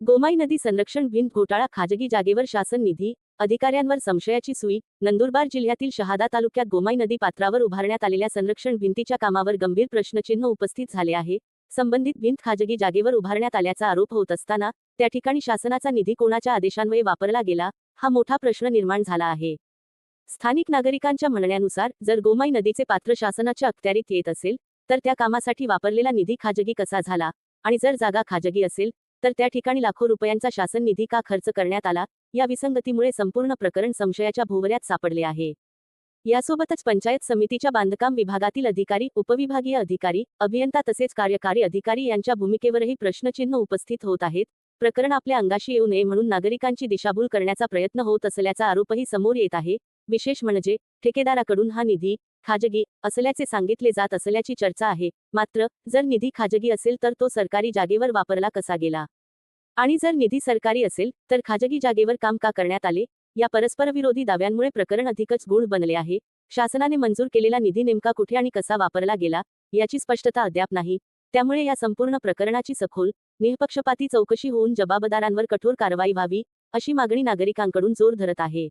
गोमाई नदी संरक्षण भिंत घोटाळा, खाजगी जागेवर शासन निधी, अधिकाऱ्यांवर संशयाची सुई. नंदुरबार जिल्ह्यातील शहादा तालुक्यात गोमाई नदी पात्रावर उभारण्यात आलेल्या संरक्षण भिंतीच्या कामावर गंभीर प्रश्नचिन्ह उपस्थित झाले आहे. संबंधित भिंत खाजगी जागेवर उभारण्यात आल्याचा आरोप होत असताना त्या ठिकाणी शासनाचा निधी कोणाच्या आदेशान्वये वापरला गेला, हा मोठा प्रश्न निर्माण झाला आहे. स्थानिक नागरिकांच्या म्हणण्यानुसार जर गोमाई नदीचे पात्र शासनाच्या अखत्यारीत येत असेल तर त्या कामासाठी वापरलेला निधी खाजगी कसा झाला, आणि जर जागा खाजगी असेल तर त्या ठिकाणी लाखो रुपयांचा शासन निधी का खर्च करण्यात आला, या विसंगतीमुळे संपूर्ण प्रकरण संशयाच्या भोवऱ्यात सापडले आहे. यासोबतच पंचायत समितीच्या बांधकाम विभागातील अधिकारी, उपविभागीय अधिकारी, अभियंता तसेच कार्यकारी अधिकारी यांच्या भूमिकेवरही प्रश्नचिन्ह उपस्थित होत आहेत. प्रकरण आपल्या अंगाशी येऊ नये म्हणून नागरिकांची दिशाभूल करण्याचा प्रयत्न होत असल्याचा आरोपही समोर येत आहे. विशेष म्हणजे ठेकेदाराकडून हा निधी खाजगी असल्याचे सांगितले जात असल्याची चर्चा आहे. मात्र जर निधी खाजगी असेल तर तो सरकारी जागेवर वापरला कसा गेला, आणि जर निधी सरकारी असेल तर खाजगी जागेवर काम का करण्यात आले, या परस्परविरोधी दाव्यांमुळे प्रकरण अधिकच गूढ बनले आहे. शासनाने मंजूर केलेला निधी नेमका कुठे आणि कसा वापरला गेला याची स्पष्टता अद्याप नाही. त्यामुळे या संपूर्ण प्रकरणाची सखोल, निःपक्षपाती चौकशी होऊन जबाबदारांवर कठोर कारवाई व्हावी, अशी मागणी नागरिकांकडून जोर धरत आहे.